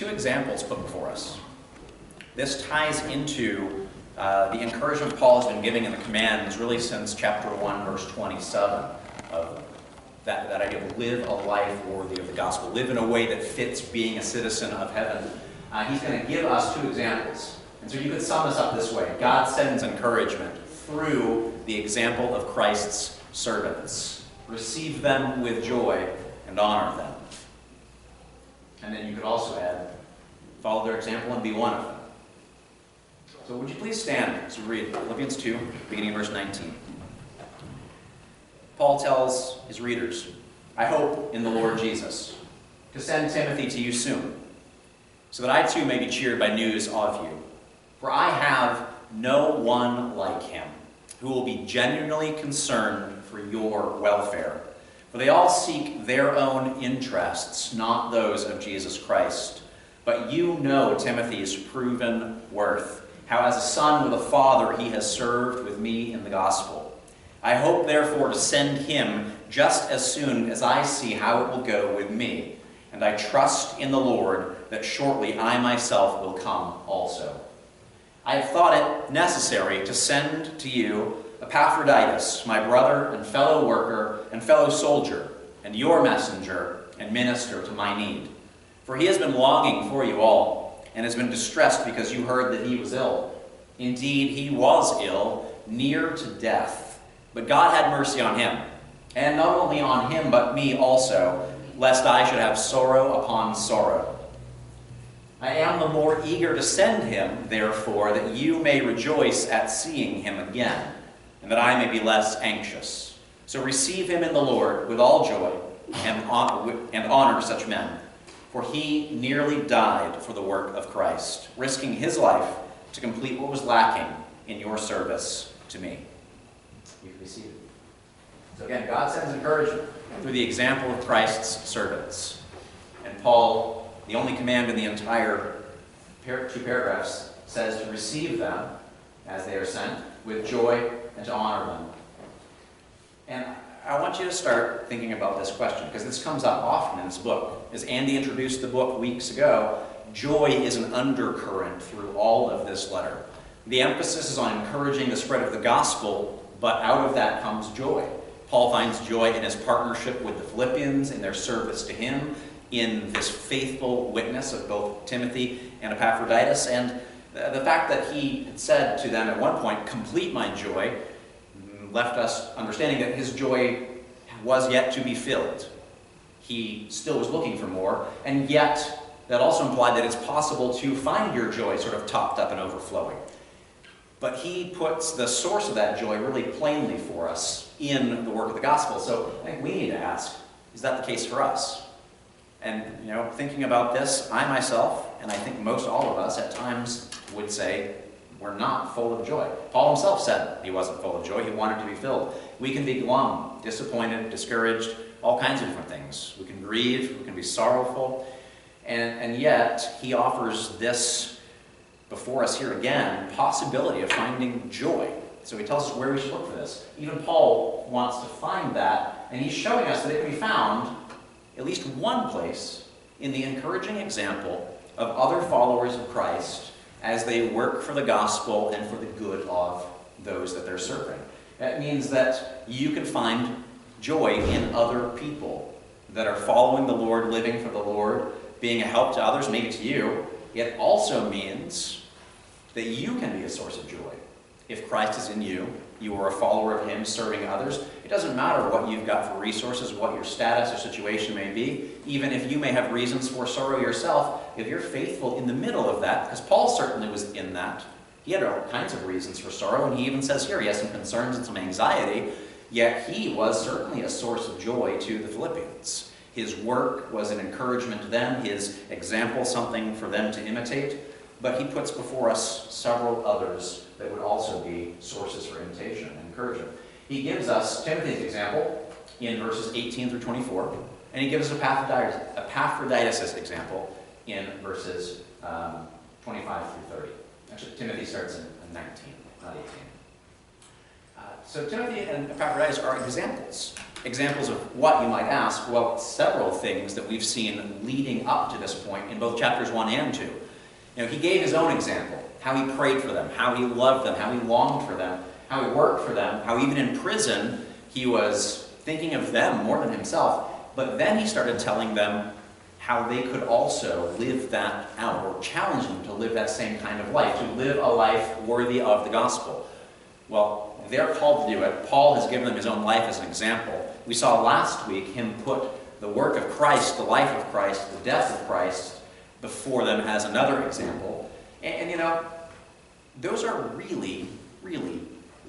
two examples put before us. This ties into the encouragement Paul has been giving in the commands really since chapter 1, verse 27, of that idea of live a life worthy of the gospel, live in a way that fits being a citizen of heaven. He's going to give us two examples. And so you could sum this up this way. God sends encouragement through the example of Christ's servants. Receive them with joy and honor them. And then you could also add, follow their example and be one of them. So would you please stand as we read Philippians 2, beginning in verse 19. Paul tells his readers, I hope in the Lord Jesus to send Timothy to you soon, so that I too may be cheered by news of you. For I have no one like him, who will be genuinely concerned for your welfare. For they all seek their own interests, not those of Jesus Christ. But you know Timothy's proven worth, how as a son with a father he has served with me in the gospel. I hope therefore to send him just as soon as I see how it will go with me. And I trust in the Lord that shortly I myself will come also. I have thought it necessary to send to you Epaphroditus, my brother and fellow worker and fellow soldier, and your messenger and minister to my need. For he has been longing for you all, and has been distressed because you heard that he was ill. Indeed, he was ill, near to death. But God had mercy on him, and not only on him, but me also, lest I should have sorrow upon sorrow. I am the more eager to send him, therefore, that you may rejoice at seeing him again, and that I may be less anxious. So receive him in the Lord with all joy, and honor such men. For he nearly died for the work of Christ, risking his life to complete what was lacking in your service to me. You can be seated. So again, God sends encouragement through the example of Christ's servants. And Paul, the only command in the entire two paragraphs, says to receive them as they are sent with joy and to honor them. And I want you to start thinking about this question, because this comes up often in this book. As Andy introduced the book weeks ago, joy is an undercurrent through all of this letter. The emphasis is on encouraging the spread of the gospel, but out of that comes joy. Paul finds joy in his partnership with the Philippians, in their service to him, in this faithful witness of both Timothy and Epaphroditus, and the fact that he had said to them at one point, complete my joy, left us understanding that his joy was yet to be filled. He still was looking for more, and yet that also implied that it's possible to find your joy sort of topped up and overflowing. But he puts the source of that joy really plainly for us in the work of the gospel. So I think we need to ask, is that the case for us? And, thinking about this, I myself, and I think most all of us at times would say, we're not full of joy. Paul himself said he wasn't full of joy. He wanted to be filled. We can be glum, disappointed, discouraged, all kinds of different things. We can grieve, we can be sorrowful, and yet he offers this before us here again, possibility of finding joy. So he tells us where we should look for this. Even Paul wants to find that, and he's showing us that it can be found at least one place in the encouraging example of other followers of Christ as they work for the gospel and for the good of those that they're serving. That means that you can find joy in other people that are following the Lord, living for the Lord, being a help to others, maybe to you. It also means that you can be a source of joy. If Christ is in you, you are a follower of him, serving others. It doesn't matter what you've got for resources, what your status or situation may be, even if you may have reasons for sorrow yourself, if you're faithful in the middle of that, because Paul certainly was in that. He had all kinds of reasons for sorrow, and he even says here he has some concerns and some anxiety, yet he was certainly a source of joy to the Philippians. His work was an encouragement to them, his example something for them to imitate, but he puts before us several others that would also be sources for imitation and encouragement. He gives us Timothy's example in verses 18 through 24, and he gives us Epaphroditus' example in verses 25 through 30. Actually, Timothy starts in 19, not 18. So Timothy and Epaphroditus are examples. Examples of what, you might ask? Well, several things that we've seen leading up to this point in both chapters 1 and 2. He gave his own example, how he prayed for them, how he loved them, how he longed for them, how he worked for them, how even in prison he was thinking of them more than himself. But then he started telling them how they could also live that out, or challenge them to live that same kind of life, to live a life worthy of the gospel. Well, they're called to do it. Paul has given them his own life as an example. We saw last week him put the work of Christ, the life of Christ, the death of Christ before them as another example. And those are really, really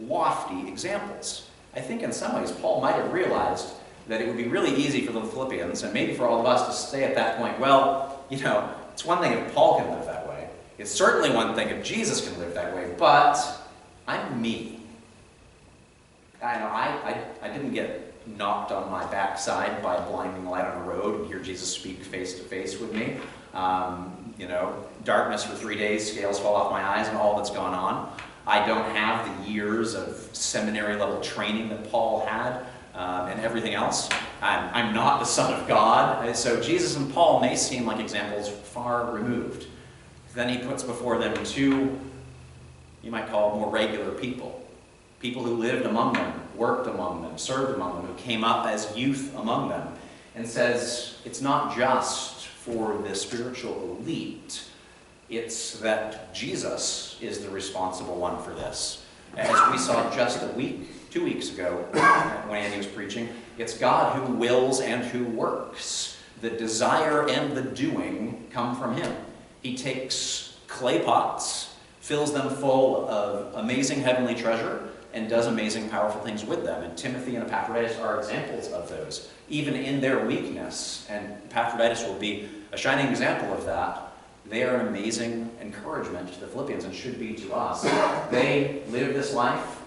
lofty examples. I think in some ways Paul might have realized that it would be really easy for the Philippians, and maybe for all of us, to say at that point, well, it's one thing if Paul can live that way. It's certainly one thing if Jesus can live that way, but I'm me. I didn't get knocked on my backside by a blinding light on a road and hear Jesus speak face to face with me. Darkness for 3 days, scales fall off my eyes, and all that's gone on. I don't have the years of seminary level training that Paul had. And everything else. I'm not the Son of God. So Jesus and Paul may seem like examples far removed. Then he puts before them two, you might call more regular people. People who lived among them, worked among them, served among them, who came up as youth among them. And says it's not just for the spiritual elite. It's that Jesus is the responsible one for this. As we saw just 2 weeks ago, when Andy was preaching, it's God who wills and who works. The desire and the doing come from him. He takes clay pots, fills them full of amazing heavenly treasure, and does amazing, powerful things with them. And Timothy and Epaphroditus are examples of those, even in their weakness. And Epaphroditus will be a shining example of that. They are an amazing encouragement to the Philippians, and should be to us. They live this life.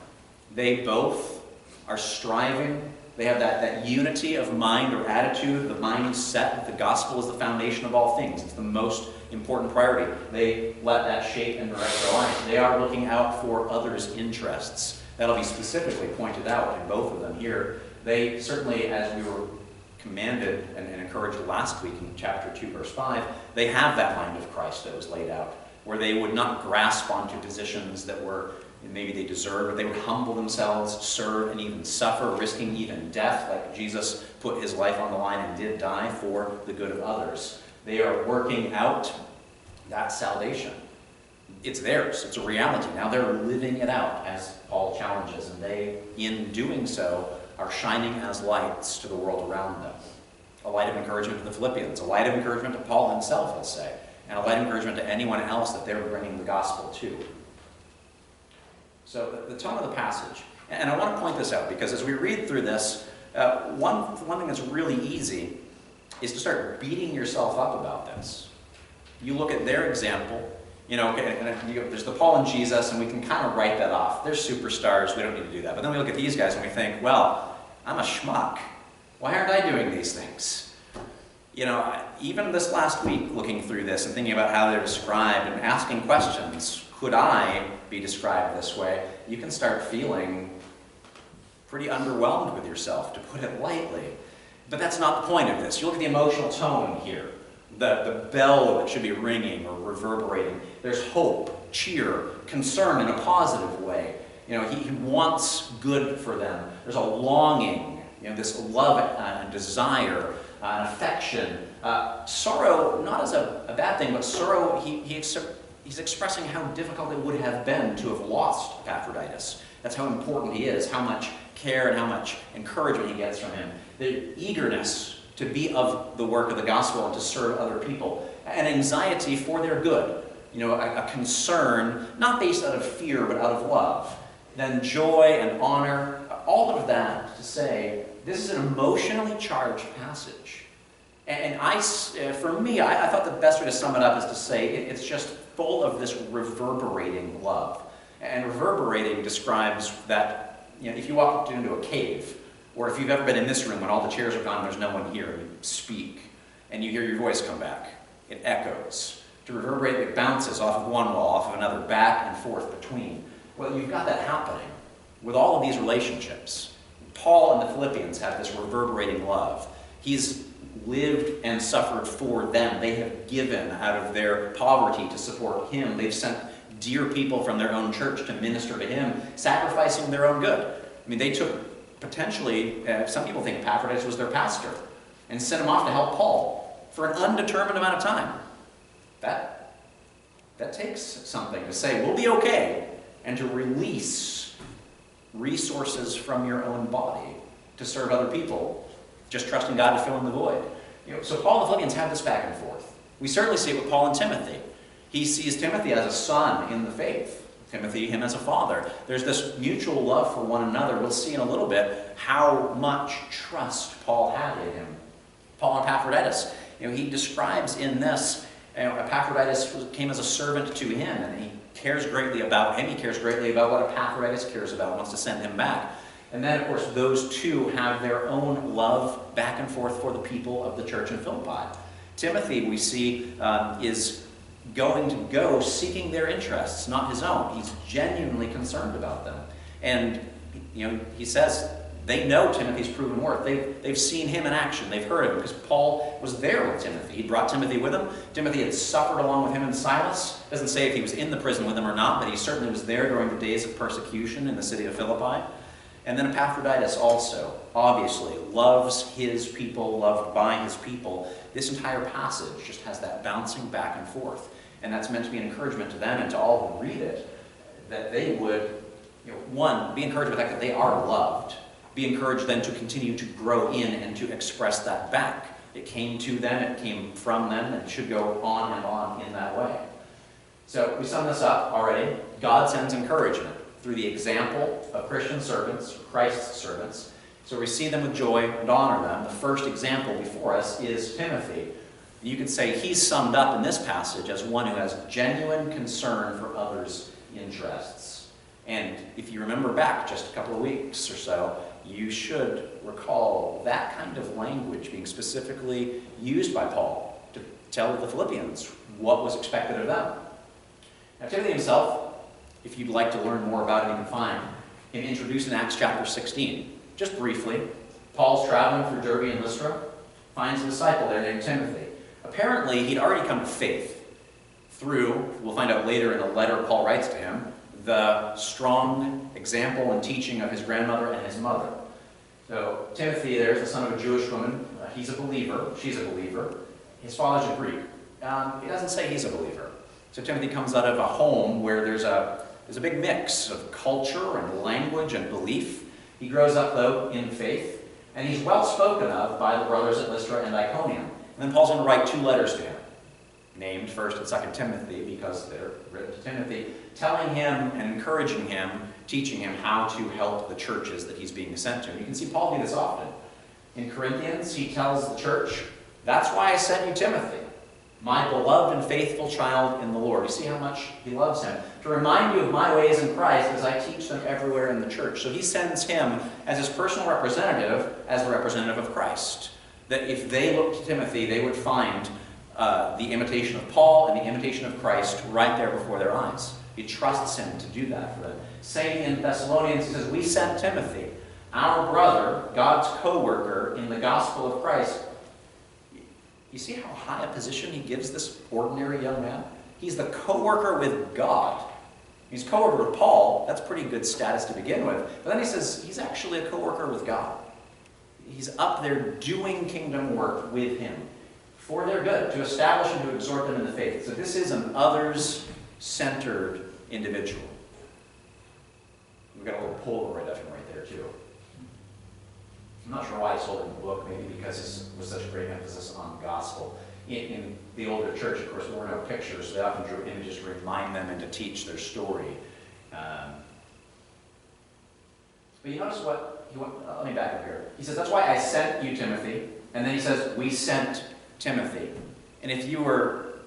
They both are striving. They have that unity of mind or attitude, the mindset that the gospel is the foundation of all things. It's the most important priority. They let that shape and direct their life. They are looking out for others' interests. That'll be specifically pointed out in both of them here. They certainly, as we were commanded and encouraged last week in chapter 2, verse 5, they have that mind of Christ that was laid out, where they would not grasp onto positions that were maybe they deserved, but they would humble themselves, serve, and even suffer, risking even death, like Jesus put his life on the line and did die for the good of others. They are working out that salvation. It's theirs. It's a reality. Now they're living it out, as Paul challenges, and they, in doing so, are shining as lights to the world around them. A light of encouragement to the Philippians, a light of encouragement to Paul himself, I'll say, and a light of encouragement to anyone else that they're bringing the gospel to. So the tone of the passage, and I want to point this out because as we read through this, one thing that's really easy is to start beating yourself up about this. You look at their example, there's the Paul and Jesus, and we can kind of write that off. They're superstars, we don't need to do that. But then we look at these guys and we think, well, I'm a schmuck. Why aren't I doing these things? Even this last week, looking through this and thinking about how they're described and asking questions, could I be described this way? You can start feeling pretty underwhelmed with yourself, to put it lightly. But that's not the point of this. You look at the emotional tone here, the bell that should be ringing or reverberating. There's hope, cheer, concern in a positive way. He wants good for them. There's a longing, this love and desire, an affection. Sorrow, not as a bad thing, but sorrow, he's expressing how difficult it would have been to have lost Epaphroditus. That's how important he is, how much care and how much encouragement he gets from him. The eagerness to be of the work of the gospel and to serve other people. An anxiety for their good. A concern, not based out of fear, but out of love. Then joy and honor, all of that to say, this is an emotionally charged passage. And for me, I thought the best way to sum it up is to say it's just full of this reverberating love. And reverberating describes that, if you walk into a cave, or if you've ever been in this room when all the chairs are gone and there's no one here, and you speak, and you hear your voice come back, it echoes. To reverberate, it bounces off of one wall, off of another, back and forth between. Well, you've got that happening with all of these relationships, Paul and the Philippians have this reverberating love. He's lived and suffered for them. They have given out of their poverty to support him. They've sent dear people from their own church to minister to him, sacrificing their own good. I mean, they took potentially, some people think Epaphroditus was their pastor, and sent him off to help Paul for an undetermined amount of time. That takes something to say, we'll be okay, and to release resources from your own body to serve other people, just trusting God to fill in the void. So Paul and the Philippians have this back and forth. We certainly see it with Paul and Timothy. He sees Timothy as a son in the faith. Timothy, him as a father. There's this mutual love for one another. We'll see in a little bit how much trust Paul had in him. Paul and Epaphroditus, he describes in this, Epaphroditus came as a servant to him, and he cares greatly about him. He cares greatly about what Epaphroditus cares about, wants to send him back. And then, of course, those two have their own love back and forth for the people of the church in Philippi. Timothy, we see, is going to go seeking their interests, not his own. He's genuinely concerned about them. And, he says they know Timothy's proven worth. They've seen him in action. They've heard him because Paul was there with Timothy. He brought Timothy with him. Timothy had suffered along with him and Silas. It doesn't say if he was in the prison with them or not, but he certainly was there during the days of persecution in the city of Philippi. And then Epaphroditus also, obviously, loves his people, loved by his people. This entire passage just has that bouncing back and forth. And that's meant to be an encouragement to them and to all who read it, that they would, one, be encouraged by the fact that they are loved, be encouraged then to continue to grow in and to express that back. It came to them, it came from them, and it should go on and on in that way. So we sum this up already. God sends encouragement through the example of Christian servants, Christ's servants. So we see them with joy and honor them. The first example before us is Timothy. You could say he's summed up in this passage as one who has genuine concern for others' interests. And if you remember back just a couple of weeks or so, you should recall that kind of language being specifically used by Paul to tell the Philippians what was expected of them. Now, Timothy himself, if you'd like to learn more about it, you can find him introduced in Acts chapter 16. Just briefly, Paul's traveling through Derbe and Lystra, finds a disciple there named Timothy. Apparently, he'd already come to faith through, we'll find out later in a letter Paul writes to him, the strong example and teaching of his grandmother and his mother. So Timothy there is the son of a Jewish woman. He's a believer. She's a believer. His father's a Greek. It doesn't say he's a believer. So Timothy comes out of a home where there's a big mix of culture and language and belief. He grows up, though, in faith, and he's well spoken of by the brothers at Lystra and Iconium. And then Paul's going to write 2 letters to him, named 1st and 2nd Timothy, because they're written to Timothy, telling him and encouraging him, teaching him how to help the churches that he's being sent to. And you can see Paul do this often. In Corinthians, he tells the church, that's why I sent you Timothy, my beloved and faithful child in the Lord. You see how much he loves him. To remind you of my ways in Christ as I teach them everywhere in the church. So he sends him as his personal representative, as the representative of Christ. That if they looked to Timothy, they would find the imitation of Paul and the imitation of Christ right there before their eyes. He trusts him to do that for them. Saying in Thessalonians, he says, we sent Timothy, our brother, God's co-worker in the gospel of Christ. You see how high a position he gives this ordinary young man? He's the co-worker with God. He's co-worker with Paul. That's pretty good status to begin with. But then he says he's actually a co-worker with God. He's up there doing kingdom work with him for their good, to establish and to exhort them in the faith. So this is an others-centered individual. We've got a little Polaroid of him right there, too. I'm not sure why he's holding the book, maybe because there was such a great emphasis on gospel. In the older church, of course, there were no pictures, so they often drew images to remind them and to teach their story. But you notice what he went, let me back up here. He says, that's why I sent you, Timothy. And then he says, we sent Timothy. And if you were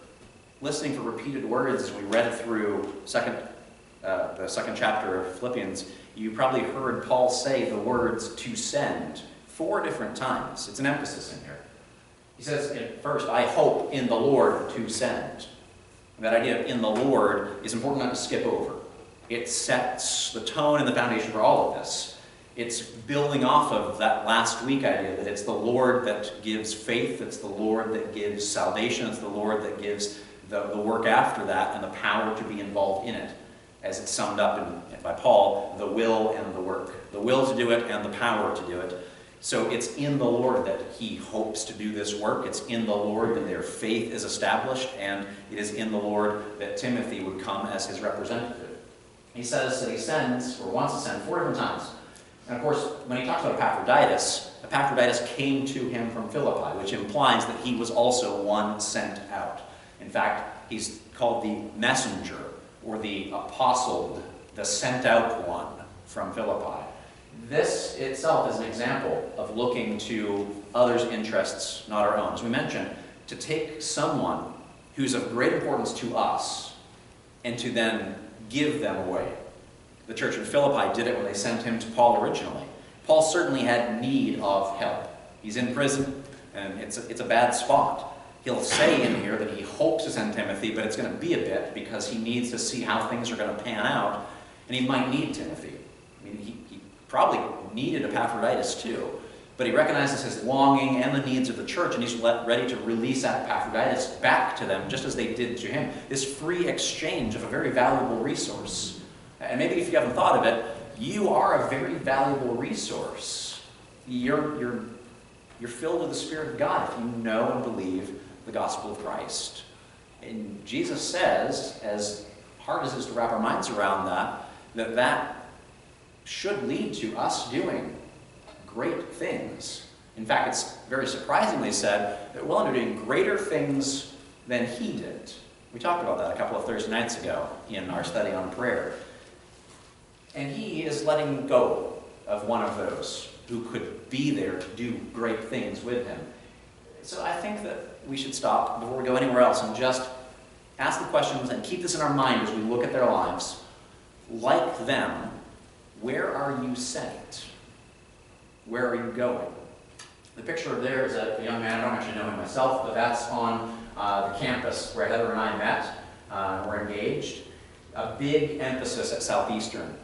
listening for repeated words as we read through the second chapter of Philippians, you probably heard Paul say the words to send 4 different times. It's an emphasis in here. He says, first, I hope in the Lord to send. And that idea of in the Lord is important not to skip over. It sets the tone and the foundation for all of this. It's building off of that last week idea that it's the Lord that gives faith, it's the Lord that gives salvation, it's the Lord that gives the work after that and the power to be involved in it. As it's summed up by Paul, the will and the work. The will to do it and the power to do it. So it's in the Lord that he hopes to do this work. It's in the Lord that their faith is established, and it is in the Lord that Timothy would come as his representative. He says that he sends, or wants to send, 4 different times. And of course, when he talks about Epaphroditus came to him from Philippi, which implies that he was also one sent out. In fact, he's called the messenger, or the apostle, the sent out one from Philippi. This itself is an example of looking to others' interests, not our own. As we mentioned, to take someone who's of great importance to us and to then give them away. The church in Philippi did it when they sent him to Paul originally. Paul certainly had need of help. He's in prison, and it's a bad spot. He'll say in here that he hopes to send Timothy, but it's going to be a bit because he needs to see how things are going to pan out, and he might need Timothy. I mean, he probably needed Epaphroditus too, but he recognizes his longing and the needs of the church, and he's ready to release Epaphroditus back to them, just as they did to him. This free exchange of a very valuable resource. And maybe if you haven't thought of it, you are a very valuable resource. You're filled with the Spirit of God if you know and believe the gospel of Christ. And Jesus says, as hard as it is to wrap our minds around that should lead to us doing great things. In fact, it's very surprisingly said that we're willing to do greater things than he did. We talked about that a couple of Thursday nights ago in our study on prayer. And he is letting go of one of those who could be there to do great things with him. So I think that we should stop before we go anywhere else and just ask the questions and keep this in our mind as we look at their lives. Like them, where are you sent? Where are you going? The picture there is a young man, I don't actually know him myself, but that's on the campus where Heather and I met. We're engaged. A big emphasis at Southeastern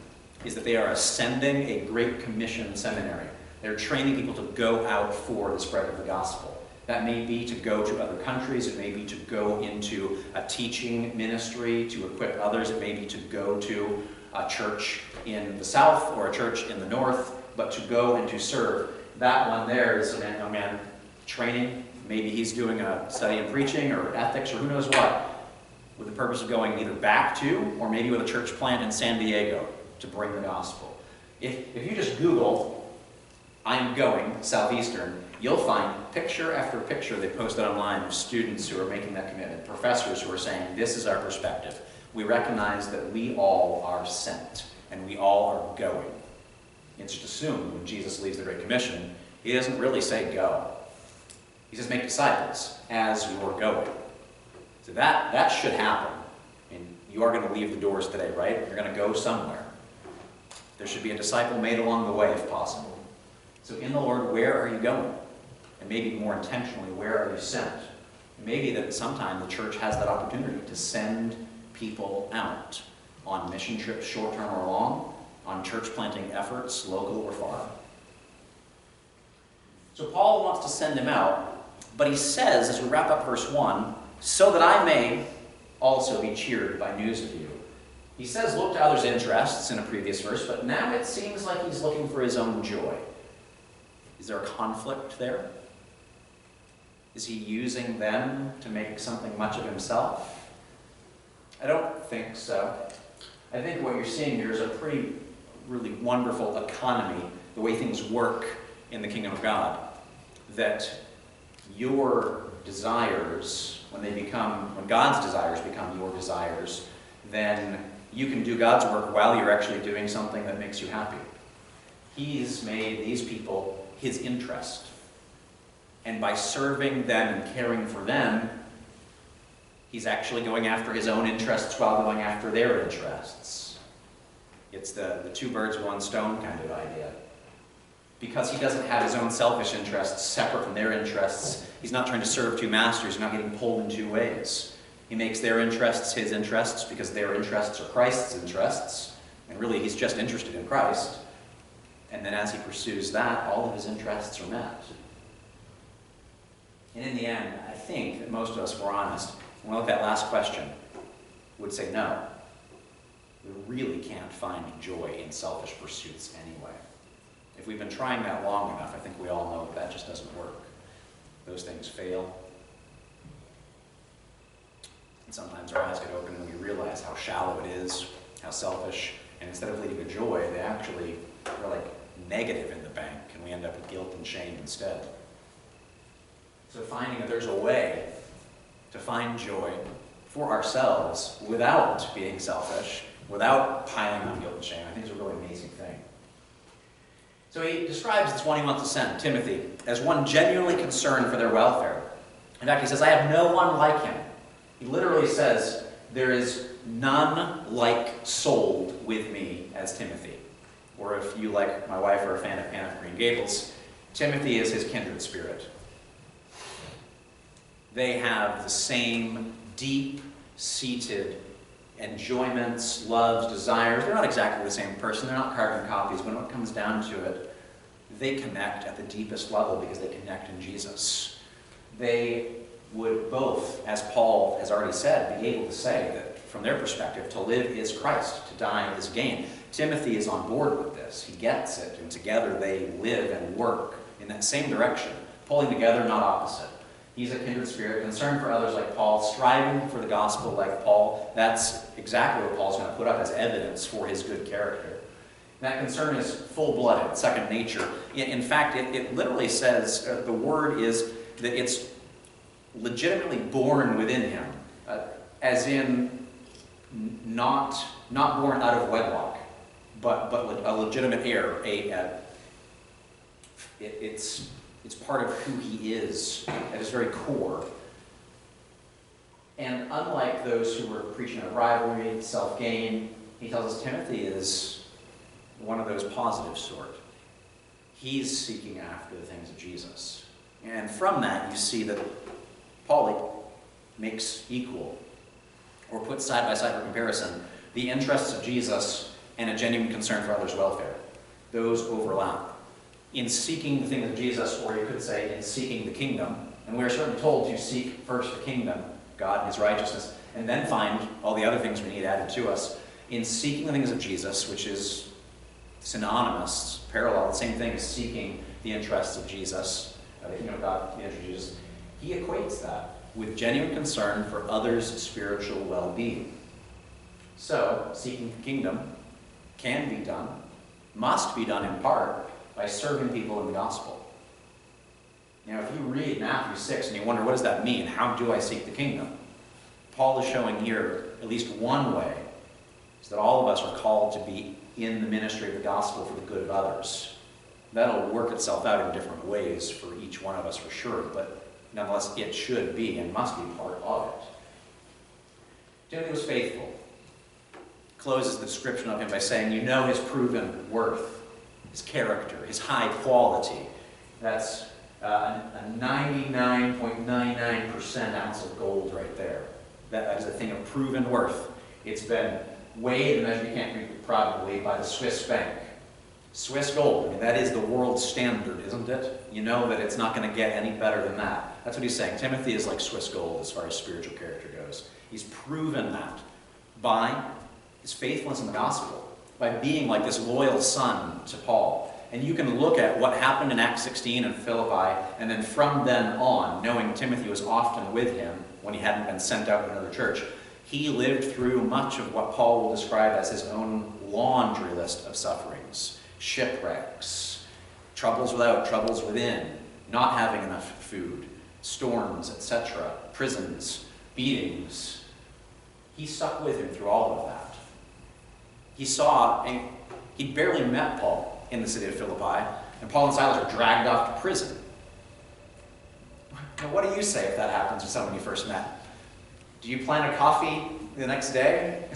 is that they are ascending a Great Commission seminary. They're training people to go out for the spread of the gospel. That may be to go to other countries. It may be to go into a teaching ministry to equip others. It may be to go to a church in the south or a church in the north, but to go and to serve. That one there is a young man training. Maybe he's doing a study in preaching or ethics or who knows what, with the purpose of going either back to or maybe with a church plant in San Diego to bring the gospel. If you just Google, "I'm going Southeastern," you'll find picture after picture they posted online of students who are making that commitment, professors who are saying, this is our perspective. We recognize that we all are sent, and we all are going. It's just assumed when Jesus leaves the Great Commission, he doesn't really say go. He says make disciples as you're going. So that should happen. And you are going to leave the doors today, right? You're going to go somewhere. There should be a disciple made along the way if possible. So in the Lord, where are you going? And maybe more intentionally, where are you sent? Maybe that sometime the church has that opportunity to send people out on mission trips, short-term or long, on church planting efforts, local or far. So Paul wants to send him out, but he says, as we wrap up verse 1, so that I may also be cheered by news of you. He says look to others' interests in a previous verse, but now it seems like he's looking for his own joy. Is there a conflict there? Is he using them to make something much of himself? I don't think so. I think what you're seeing here is a really wonderful economy, the way things work in the kingdom of God. That your desires, when God's desires become your desires, then you can do God's work while you're actually doing something that makes you happy. He's made these people his interest. And by serving them and caring for them, he's actually going after his own interests while going after their interests. It's the two birds, one stone kind of idea. Because he doesn't have his own selfish interests separate from their interests, he's not trying to serve two masters, he's not getting pulled in two ways. He makes their interests his interests because their interests are Christ's interests. And really, he's just interested in Christ. And then as he pursues that, all of his interests are met. And in the end, I think that most of us, if we're honest, when we look at that last question, would say no. We really can't find joy in selfish pursuits anyway. If we've been trying that long enough, I think we all know that that just doesn't work. Those things fail. And sometimes our eyes get open and we realize how shallow it is, how selfish, and instead of leading to joy, they actually are like negative in the bank, and we end up with guilt and shame instead. So finding that there's a way to find joy for ourselves without being selfish, without piling on guilt and shame, I think is a really amazing thing. So he describes this one he wants to send, Timothy, as one genuinely concerned for their welfare. In fact, he says, I have no one like him. He literally says, there is none like souled with me as Timothy. Or if you, like my wife, are a fan of Anne of Green Gables, Timothy is his kindred spirit. They have the same deep-seated enjoyments, loves, desires. They're not exactly the same person. They're not carbon copies. But when it comes down to it, they connect at the deepest level because they connect in Jesus. They would both, as Paul has already said, be able to say that from their perspective, to live is Christ, to die is gain. Timothy is on board with this. He gets it, and together they live and work in that same direction, pulling together, not opposite. He's a kindred spirit, concerned for others like Paul, striving for the gospel like Paul. That's exactly what Paul's going to put up as evidence for his good character. And that concern is full-blooded, second nature. In fact, it literally says, the word is that it's legitimately born within him, as in not born out of wedlock, but a legitimate heir. It's part of who he is at his very core. And unlike those who were preaching of rivalry, self-gain, he tells us Timothy is one of those positive sort. He's seeking after the things of Jesus. And from that, you see that Paul makes equal, or puts side by side for comparison, the interests of Jesus and a genuine concern for others' welfare. Those overlap. In seeking the things of Jesus, or you could say in seeking the kingdom, and we are certainly told to seek first the kingdom, God and his righteousness, and then find all the other things we need added to us. In seeking the things of Jesus, which is synonymous, parallel, the same thing as seeking the interests of Jesus, the kingdom of God, the interests of Jesus, he equates that with genuine concern for others' spiritual well-being. So, seeking the kingdom can be done, must be done in part, by serving people in the gospel. Now, if you read Matthew 6 and you wonder, what does that mean? How do I seek the kingdom? Paul is showing here at least one way, is that all of us are called to be in the ministry of the gospel for the good of others. That'll work itself out in different ways for each one of us for sure, but nonetheless, it should be and must be part of it. Timothy was faithful. Closes the description of him by saying, you know his proven worth, his character, his high quality. That's a 99.99% ounce of gold right there. That is a thing of proven worth. It's been weighed and measured, you can't read it probably, by the Swiss bank. Swiss gold, I mean, that is the world standard, isn't it? You know that it's not going to get any better than that. That's what he's saying. Timothy is like Swiss gold as far as spiritual character goes. He's proven that by his faithfulness in the gospel, by being like this loyal son to Paul. And you can look at what happened in Acts 16 in Philippi, and then from then on, knowing Timothy was often with him when he hadn't been sent out to another church, he lived through much of what Paul will describe as his own laundry list of sufferings. Shipwrecks, troubles without, troubles within, not having enough food, storms, etc., prisons, beatings. He stuck with him through all of that. He saw, and he barely met Paul in the city of Philippi, and Paul and Silas are dragged off to prison. Now, what do you say if that happens to someone you first met? Do you plan a coffee the next day?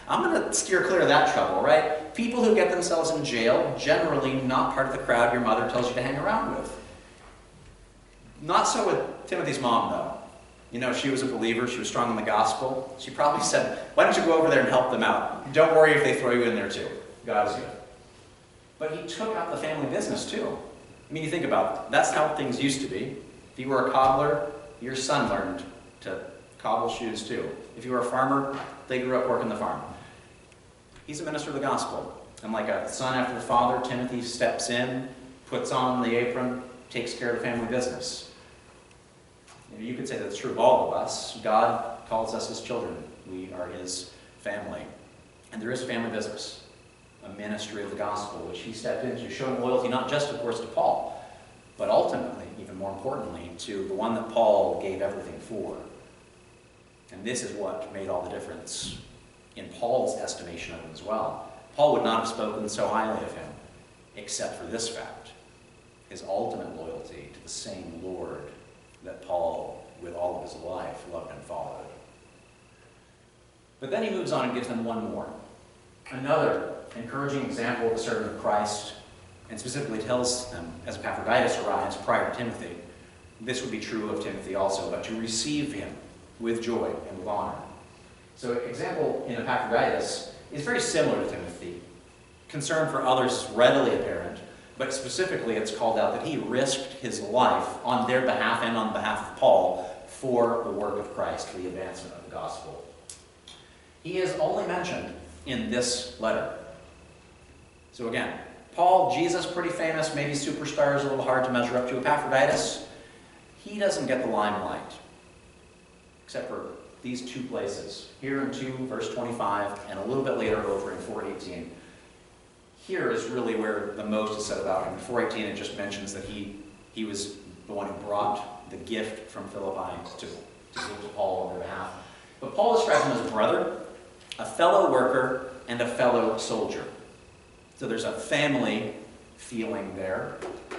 I'm going to steer clear of that trouble, right? People who get themselves in jail, generally not part of the crowd your mother tells you to hang around with. Not so with Timothy's mom, though. You know, she was a believer. She was strong in the gospel. She probably said, why don't you go over there and help them out? Don't worry if they throw you in there too. God is good. But he took out the family business too. I mean, you think about it. That's how things used to be. If you were a cobbler, your son learned to cobble shoes too. If you were a farmer, they grew up working the farm. He's a minister of the gospel. And like a son after the father, Timothy steps in, puts on the apron, takes care of the family business. You could say that's true of all of us. God calls us his children. We are his family. And there is family business, a ministry of the gospel, which he stepped into, showing loyalty not just, of course, to Paul, but ultimately, even more importantly, to the one that Paul gave everything for. And this is what made all the difference in Paul's estimation of him as well. Paul would not have spoken so highly of him, except for this fact, his ultimate loyalty to the same Lord that Paul, with all of his life, loved and followed. But then he moves on and gives them one more. Another encouraging example of a servant of Christ, and specifically tells them, as Epaphroditus arrives prior to Timothy, this would be true of Timothy also, but to receive him with joy and with honor. So example in Epaphroditus is very similar to Timothy. Concern for others is readily apparent, but specifically it's called out that he risked his life on their behalf and on behalf of Paul for the work of Christ, for the advancement of the gospel. He is only mentioned in this letter. So again, Paul, Jesus, pretty famous, maybe superstars, a little hard to measure up to. Epaphroditus, he doesn't get the limelight, except for these two places. Here in 2, verse 25, and a little bit later over in 4:18. Here is really where the most is said about him. In 4:18, it just mentions that he was the one who brought the gift from Philippi to give to Paul on their behalf. But Paul describes him as a brother, a fellow worker, and a fellow soldier. So there's a family feeling there,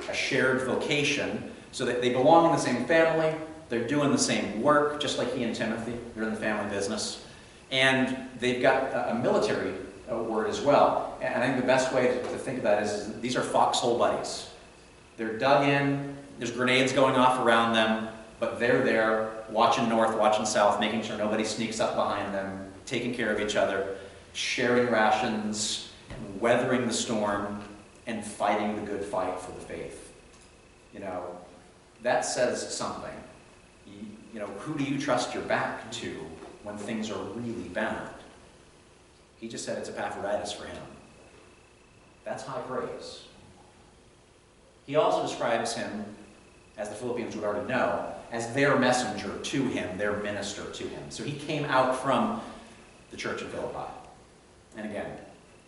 a shared vocation, so that they belong in the same family, they're doing the same work, just like he and Timothy, they're in the family business. And they've got a military word as well. And I think the best way to think of that is these are foxhole buddies. They're dug in, there's grenades going off around them, but they're there, watching north, watching south, making sure nobody sneaks up behind them, taking care of each other, sharing rations, and weathering the storm, and fighting the good fight for the faith. You know, that says something. You know, who do you trust your back to when things are really bad? He just said it's Epaphroditus for him. That's high praise. He also describes him, as the Philippians would already know, as their messenger to him, their minister to him. So he came out from the church of Philippi. And again,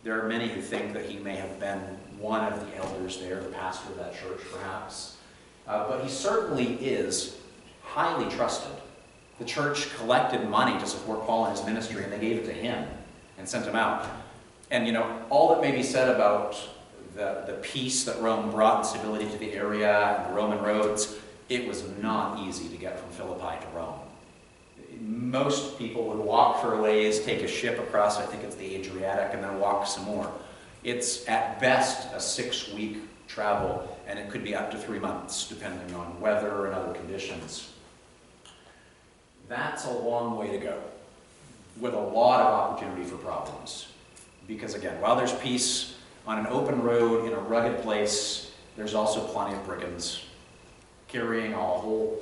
there are many who think that he may have been one of the elders there, the pastor of that church perhaps. But he certainly is highly trusted. The church collected money to support Paul in his ministry, and they gave it to him and sent him out. And you know, all that may be said about the peace that Rome brought and stability to the area and the Roman roads, it was not easy to get from Philippi to Rome. Most people would walk for a ways, take a ship across, I think it's the Adriatic, and then walk some more. It's at best a 6-week travel, and it could be up to 3 months, depending on weather and other conditions. That's a long way to go, with a lot of opportunity for problems. Because again, while there's peace on an open road in a rugged place, there's also plenty of brigands carrying a whole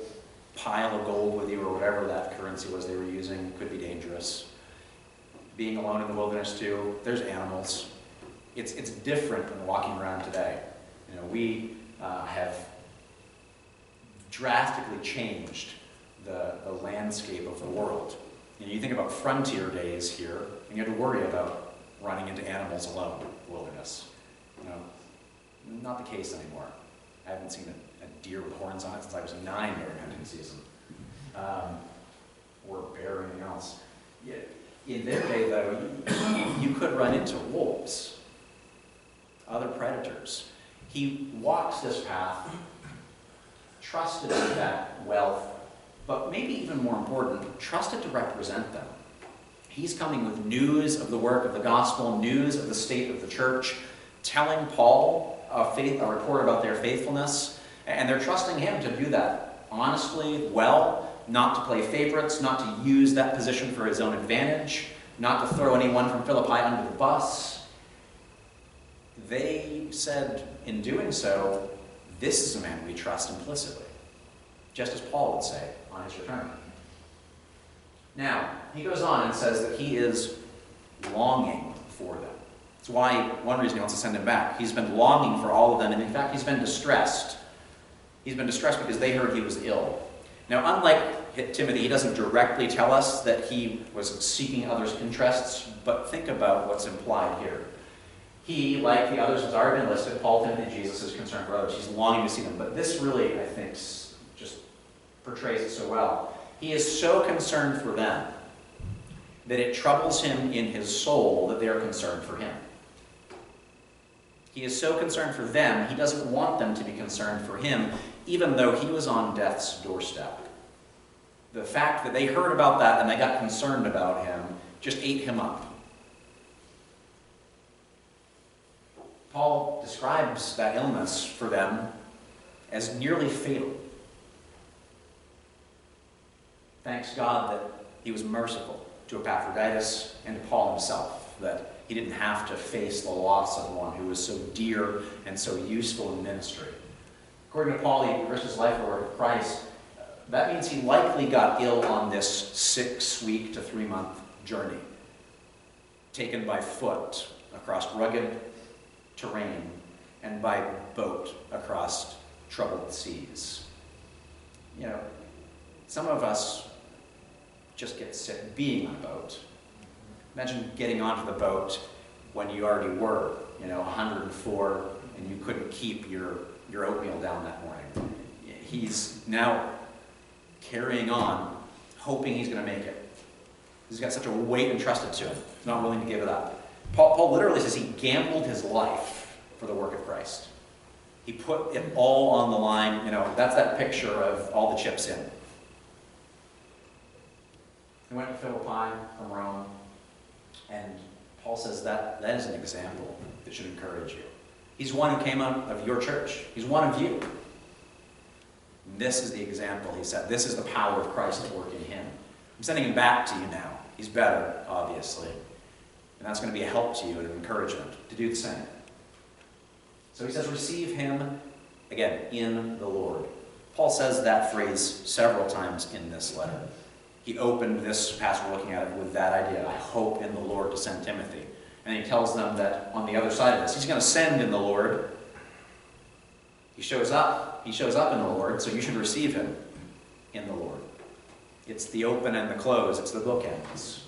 pile of gold with you, or whatever that currency was they were using, could be dangerous. Being alone in the wilderness too, there's animals. It's different than walking around today. You know, we have drastically changed the landscape of the world. You know, you think about frontier days here, and you have to worry about running into animals alone in the wilderness. You know, not the case anymore. I haven't seen a deer with horns on it since I was 9 during hunting season. Or bear or anything else. Yeah. In their day, though, you could run into wolves, other predators. He walks this path, trusted in that wealth, but maybe even more important, trusted to represent them. He's coming with news of the work of the gospel, news of the state of the church, telling Paul a report about their faithfulness, and they're trusting him to do that honestly, well, not to play favorites, not to use that position for his own advantage, not to throw anyone from Philippi under the bus. They said, in doing so, this is a man we trust implicitly, just as Paul would say on his return. Now, he goes on and says that he is longing for them. That's why, one reason he wants to send him back. He's been longing for all of them, and in fact, he's been distressed. He's been distressed because they heard he was ill. Now, unlike Timothy, he doesn't directly tell us that he was seeking others' interests, but think about what's implied here. He, like the others who's already been listed, Paul, Timothy, Jesus, is concerned for others. He's longing to see them. But this really, I think, just portrays it so well. He is so concerned for them that it troubles him in his soul that they are concerned for him. He is so concerned for them, he doesn't want them to be concerned for him, even though he was on death's doorstep. The fact that they heard about that and they got concerned about him just ate him up. Paul describes that illness for them as nearly fatal. Thanks God that he was merciful to Epaphroditus and to Paul himself, that he didn't have to face the loss of one who was so dear and so useful in ministry. According to Paul, he risked his life for the work of Christ. That means he likely got ill on this 6-week to 3-month journey, taken by foot across rugged terrain and by boat across troubled seas. You know, some of us just get sick being on a boat. Imagine getting onto the boat when you already were, 104, and you couldn't keep your oatmeal down that morning. He's now carrying on, hoping he's going to make it. He's got such a weight entrusted to him. He's not willing to give it up. Paul literally says he gambled his life for the work of Christ. He put it all on the line. That's that picture of all the chips in. He went to Philippi from Rome, and Paul says that is an example that should encourage you. He's one who came out of your church. He's one of you. And this is the example he set. This is the power of Christ at work in him. I'm sending him back to you now. He's better, obviously. And that's going to be a help to you and an encouragement to do the same. So he says, receive him, again, in the Lord. Paul says that phrase several times in this letter. He opened this passage we're looking at with that idea. I hope in the Lord to send Timothy. And he tells them that on the other side of this, he's going to send in the Lord. He shows up. He shows up in the Lord, so you should receive him in the Lord. It's the open and the close. It's the bookends.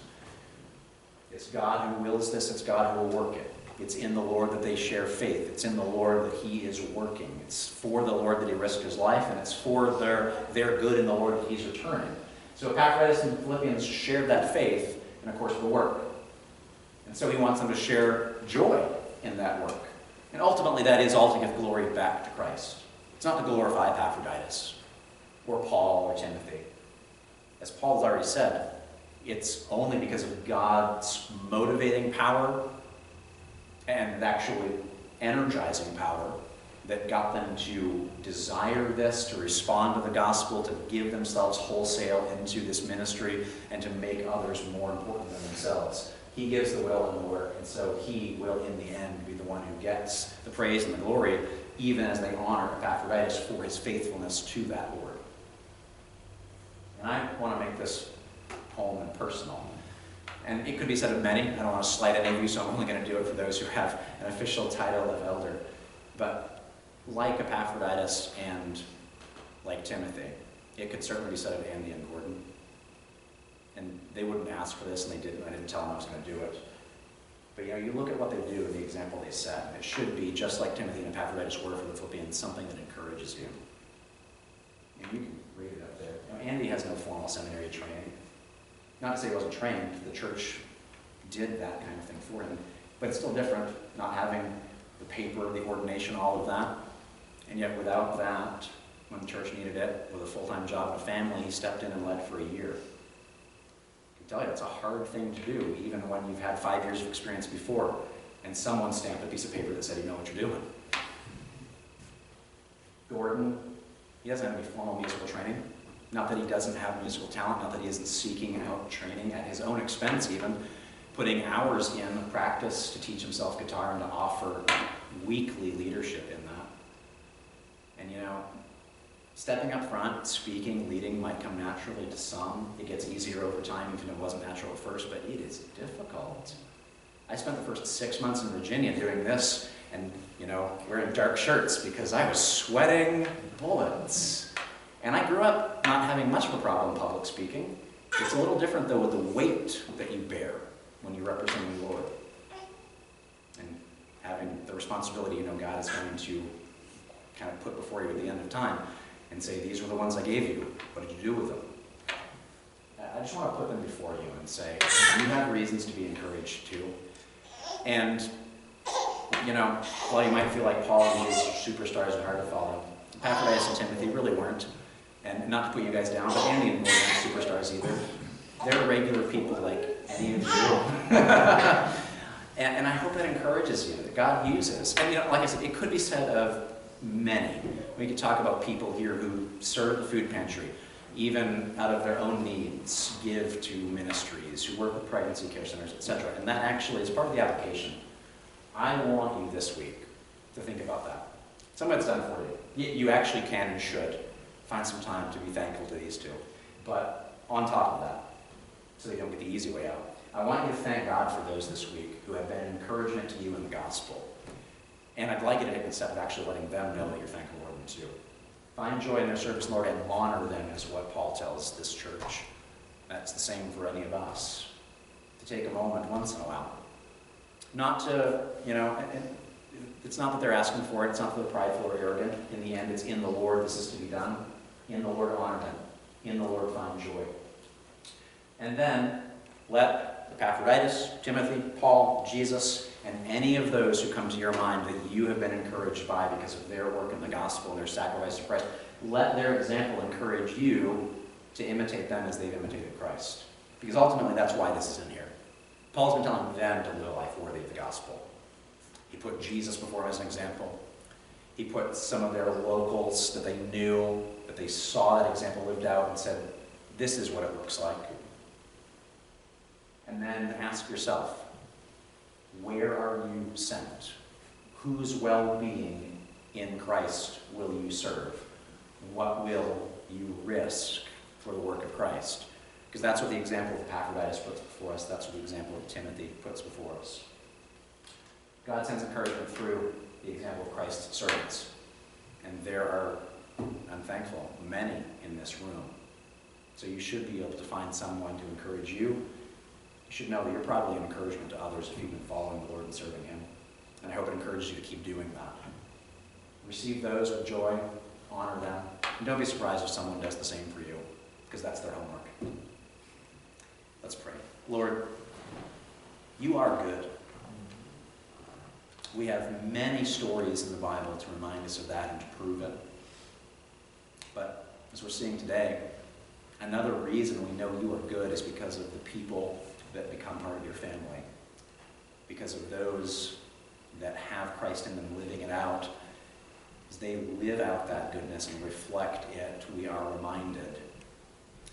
It's God who wills this. It's God who will work it. It's in the Lord that they share faith. It's in the Lord that he is working. It's for the Lord that he risked his life, and it's for their good in the Lord that he's returning. So Epaphroditus and the Philippians shared that faith, and of course the work. And so he wants them to share joy in that work. And ultimately that is all to give glory back to Christ. It's not to glorify Epaphroditus, or Paul, or Timothy. As Paul's already said, it's only because of God's motivating power and actually energizing power that got them to desire this, to respond to the gospel, to give themselves wholesale into this ministry, and to make others more important than themselves. He gives the will and the work, and so he will in the end be the one who gets the praise and the glory, even as they honor Epaphroditus for his faithfulness to that Lord. And I want to make this home and personal. And it could be said of many. I don't want to slight any of you, so I'm only going to do it for those who have an official title of elder. But like Epaphroditus and like Timothy, it could certainly be said of Andy and Gordon. And they wouldn't ask for this, and they didn't. I didn't tell them I was going to do it. But you look at what they do and the example they set, and it should be, just like Timothy and Epaphroditus were for the Philippians, something that encourages you. And you can read it up there. Andy has no formal seminary training. Not to say he wasn't trained. The church did that kind of thing for him. But it's still different, not having the paper, the ordination, all of that. And yet without that, when the church needed it, with a full-time job and a family, he stepped in and led for a year. I can tell you, it's a hard thing to do, even when you've had 5 years of experience before, and someone stamped a piece of paper that said you know what you're doing. Gordon, he doesn't have any formal musical training. Not that he doesn't have musical talent, not that he isn't seeking out training at his own expense even, putting hours in practice to teach himself guitar and to offer weekly leadership in that. And stepping up front, speaking, leading might come naturally to some. It gets easier over time, even if it wasn't natural at first, but it is difficult. I spent the first 6 months in Virginia doing this and, wearing dark shirts because I was sweating bullets. And I grew up not having much of a problem public speaking. It's a little different, though, with the weight that you bear when you represent the Lord. And having the responsibility, God is going to kind of put before you at the end of time and say, these were the ones I gave you. What did you do with them? I just want to put them before you and say, you have reasons to be encouraged too. And, while you might feel like Paul and his superstars are hard to follow, Epaphroditus and Timothy really weren't. And not to put you guys down, but Andy and Lloyd aren't superstars either. They're regular people like any of you. and I hope that encourages you, that God uses. And like I said, it could be said of many. We could talk about people here who serve the food pantry, even out of their own needs, give to ministries, who work with pregnancy care centers, etc. And that actually is part of the application. I want you this week to think about that. Some of it's done for you. You actually can and should find some time to be thankful to these two. But on top of that, so you don't get the easy way out, I want you to thank God for those this week who have been an encouragement to you in the gospel. And I'd like you to take the step of actually letting them know that you're thankful for them too. Find joy in their service, Lord, and honor them is what Paul tells this church. That's the same for any of us. To take a moment once in a while. Not to, it's not that they're asking for it, it's not that they're prideful or arrogant. In the end, it's in the Lord this is to be done. In the Lord honor them. In the Lord find joy. And then let Epaphroditus, Timothy, Paul, Jesus, and any of those who come to your mind that you have been encouraged by because of their work in the gospel and their sacrifice to Christ, let their example encourage you to imitate them as they've imitated Christ. Because ultimately that's why this is in here. Paul's been telling them to live a life worthy of the gospel. He put Jesus before them as an example. He put some of their locals that they knew, that they saw that example lived out and said, this is what it looks like. And then ask yourself, where are you sent? Whose well-being in Christ will you serve? What will you risk for the work of Christ? Because that's what the example of Epaphroditus puts before us. That's what the example of Timothy puts before us. God sends encouragement through the example of Christ's servants. And there are, I'm thankful, many in this room. So you should be able to find someone to encourage you. You should know that you're probably an encouragement to others if you've been following the Lord and serving Him. And I hope it encourages you to keep doing that. Receive those with joy, honor them, and don't be surprised if someone does the same for you, because that's their homework. Let's pray. Lord, you are good. We have many stories in the Bible to remind us of that and to prove it. But as we're seeing today, another reason we know you are good is because of the people that become part of your family. Because of those that have Christ in them living it out. As they live out that goodness and reflect it, we are reminded,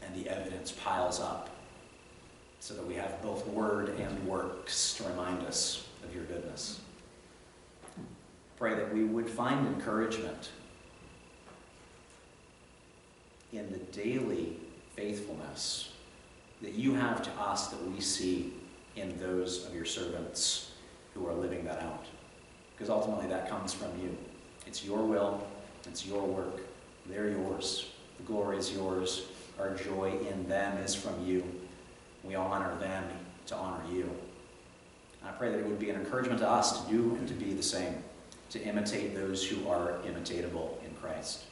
and the evidence piles up, so that we have both word and works to remind us of your goodness. Pray that we would find encouragement in the daily faithfulness that you have to us that we see in those of your servants who are living that out. Because ultimately that comes from you. It's your will, it's your work, they're yours. The glory is yours, our joy in them is from you. We honor them to honor you. And I pray that it would be an encouragement to us to do and to be the same, to imitate those who are imitatable in Christ,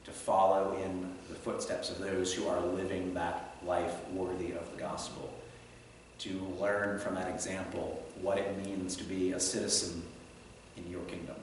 to follow in the footsteps of those who are living that life worthy of the gospel, to learn from that example what it means to be a citizen in your kingdom.